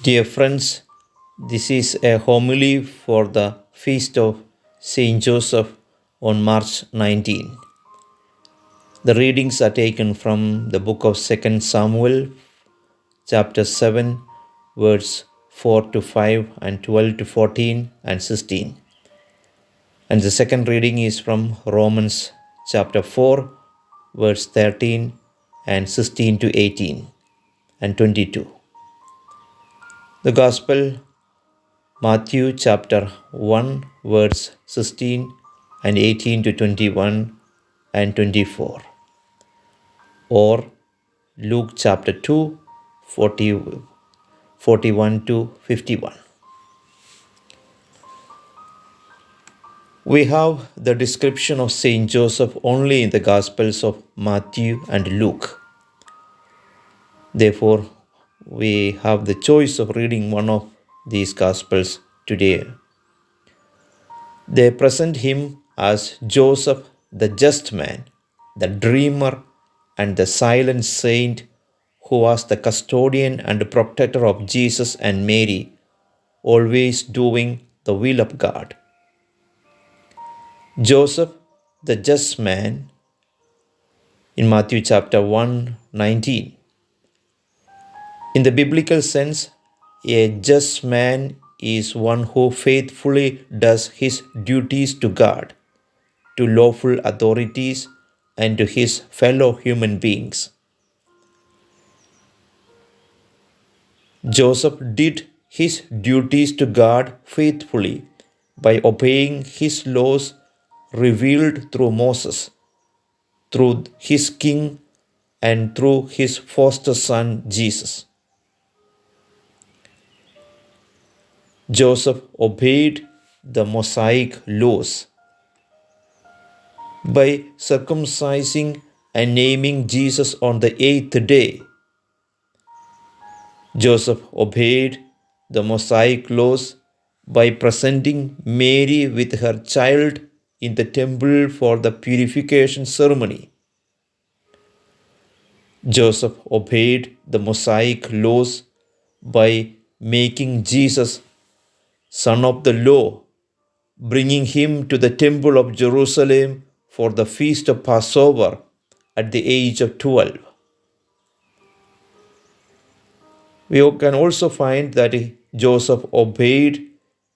Dear friends, this is a homily for the feast of Saint Joseph on March 19. The readings are taken from the book of 2 Samuel, chapter 7, verse 4 to 5 and 12 to 14 and 16. And the second reading is from Romans chapter 4, verse 13 and 16 to 18 and 22. The Gospel Matthew chapter 1 verse 16 and 18 to 21 and 24, or Luke chapter 2 41 to 51. We have the description of Saint Joseph only in the Gospels of Matthew and Luke. Therefore, we have the choice of reading one of these Gospels today. They present him as Joseph, the just man, the dreamer, and the silent saint who was the custodian and protector of Jesus and Mary, always doing the will of God. Joseph, the just man, in Matthew chapter 1:19. In the biblical sense, a just man is one who faithfully does his duties to God, to lawful authorities, and to his fellow human beings. Joseph did his duties to God faithfully by obeying his laws revealed through Moses, through his king, and through his foster son Jesus. Joseph obeyed the Mosaic laws by circumcising and naming Jesus on the 8th day. Joseph obeyed the Mosaic laws by presenting Mary with her child in the temple for the purification ceremony. Joseph obeyed the Mosaic laws by making Jesus son of the law, bringing him to the temple of Jerusalem for the feast of Passover at the age of 12. We can also find that Joseph obeyed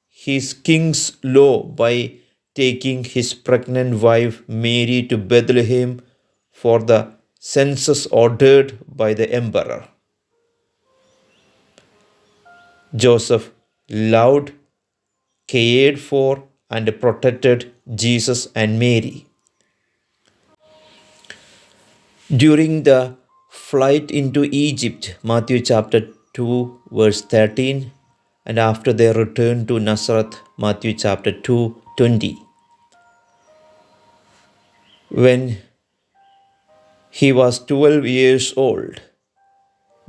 his king's law by taking his pregnant wife Mary to Bethlehem for the census ordered by the emperor. Joseph loved, cared for, and protected Jesus and Mary. During the flight into Egypt, Matthew chapter 2, verse 13, and after their return to Nazareth, Matthew chapter 2, 20. When he was 12 years old,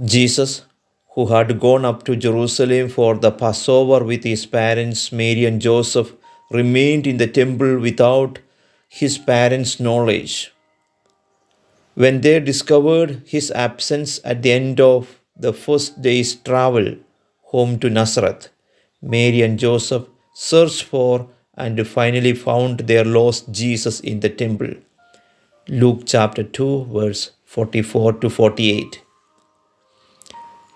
Jesus, who had gone up to Jerusalem for the Passover with his parents Mary and Joseph, remained in the temple without his parents' knowledge. When they discovered his absence at the end of the first day's travel home to Nazareth, Mary and Joseph searched for and finally found their lost Jesus in the temple. Luke chapter 2, verse 44 to 48.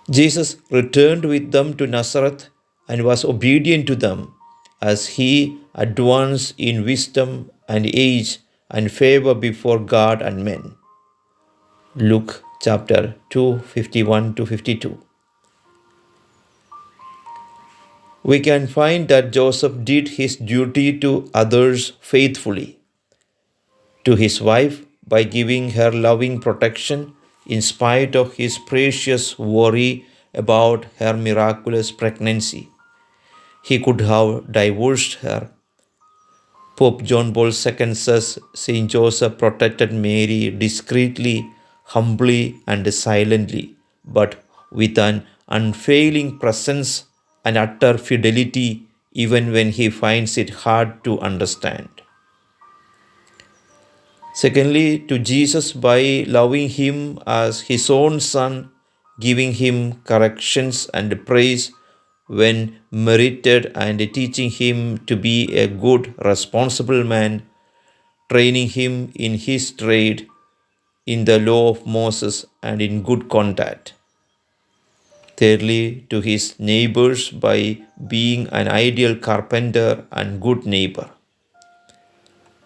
Jesus returned with them to Nazareth and was obedient to them as he advanced in wisdom and age and favor before God and men. Luke chapter 2, 51 to 52. We can find that Joseph did his duty to others faithfully. To his wife by giving her loving protection in spite of his precious worry about her miraculous pregnancy. He could have divorced her. Pope John Paul II says Saint Joseph protected Mary discreetly, humbly, and silently, but with an unfailing presence and utter fidelity, even when he finds it hard to understand. Secondly, to Jesus by loving him as his own son, giving him corrections and praise when merited, and teaching him to be a good, responsible man, training him in his trade, in the law of Moses, and in good conduct. Thirdly, to his neighbors by being an ideal carpenter and good neighbor.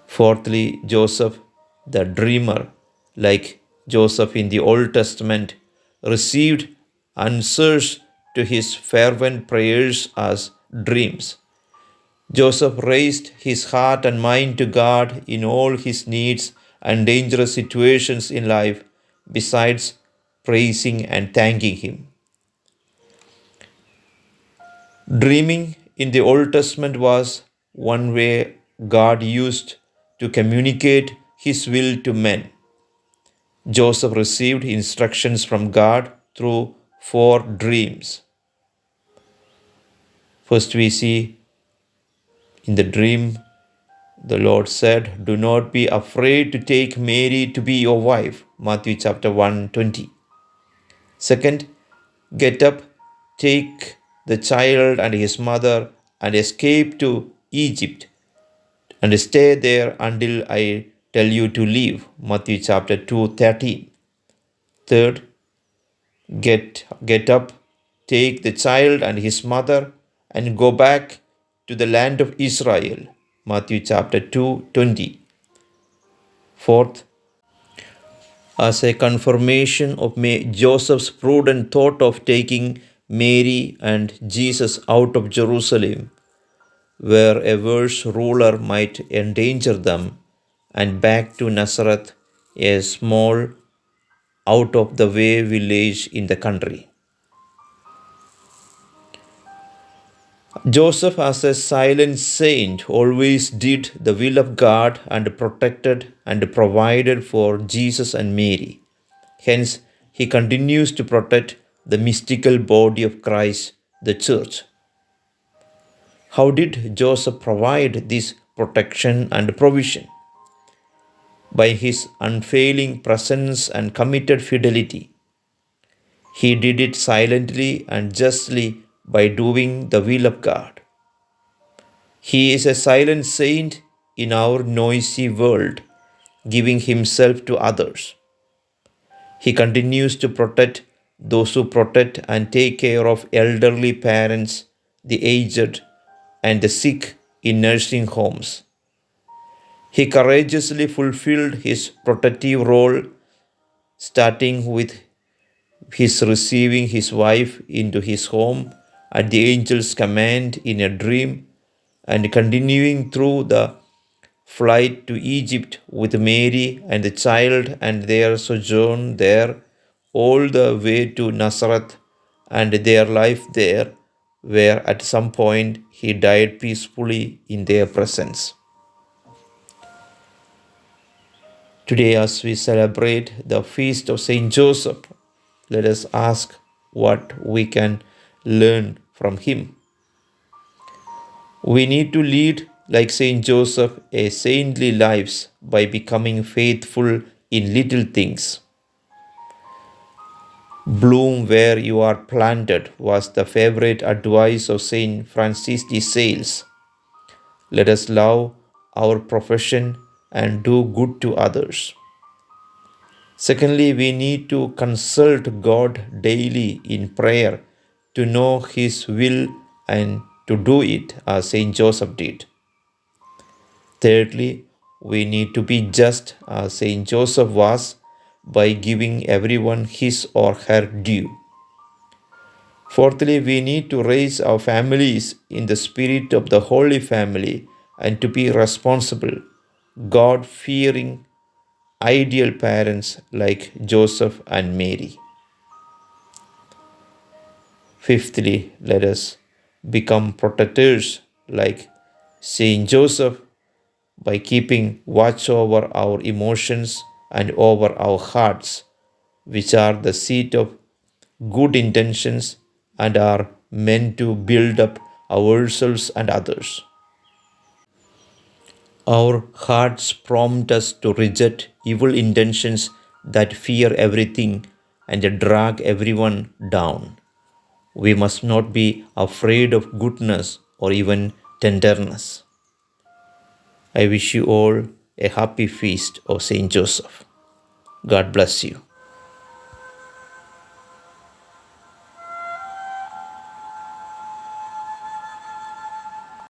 Fourthly, Joseph, the dreamer, like Joseph in the Old Testament, received answers to his fervent prayers as dreams. Joseph raised his heart and mind to God in all his needs and dangerous situations in life, besides praising and thanking him. Dreaming in the Old Testament was one way God used to communicate his will to men. Joseph received instructions from God through four dreams. First, we see in the dream, the Lord said, "Do not be afraid to take Mary to be your wife." Matthew chapter 1:20. Second, get up, take the child and his mother and escape to Egypt and stay there until I tell you to leave. Matthew chapter 2:13. Third, get up, take the child and his mother and go back to the land of Israel. Matthew chapter 2:20. Fourth, as a confirmation of Joseph's prudent thought of taking Mary and Jesus out of Jerusalem, where a worse ruler might endanger them, and back to Nazareth, a small, out of the way village in the country. Joseph, as a silent saint, always did the will of God and protected and provided for Jesus and Mary. Hence, he continues to protect the mystical body of Christ, the church. How did Joseph provide this protection and provision? By his unfailing presence and committed fidelity. He did it silently and justly by doing the will of God. He is a silent saint in our noisy world, giving himself to others. He continues to protect those who protect and take care of elderly parents, the aged, and the sick in nursing homes. He courageously fulfilled his protective role, starting with his receiving his wife into his home at the angel's command in a dream, and continuing through the flight to Egypt with Mary and the child and their sojourn there, all the way to Nazareth and their life there, where at some point he died peacefully in their presence. Today, as we celebrate the feast of Saint Joseph, let us ask what we can learn from him. We need to lead, like Saint Joseph, a saintly lives by becoming faithful in little things. Bloom where you are planted was the favorite advice of Saint Francis de Sales. Let us love our profession and do good to others. Secondly, we need to consult God daily in prayer to know His will and to do it as Saint Joseph did. Thirdly, we need to be just as Saint Joseph was by giving everyone his or her due. Fourthly, we need to raise our families in the spirit of the Holy Family and to be responsible, God-fearing, ideal parents like Joseph and Mary. Fifthly, let us become protectors like Saint Joseph by keeping watch over our emotions and over our hearts, which are the seat of good intentions and are meant to build up ourselves and others. Our hearts prompt us to reject evil intentions that fear everything and drag everyone down. We must not be afraid of goodness or even tenderness. I wish you all a happy feast of Saint Joseph. God bless you.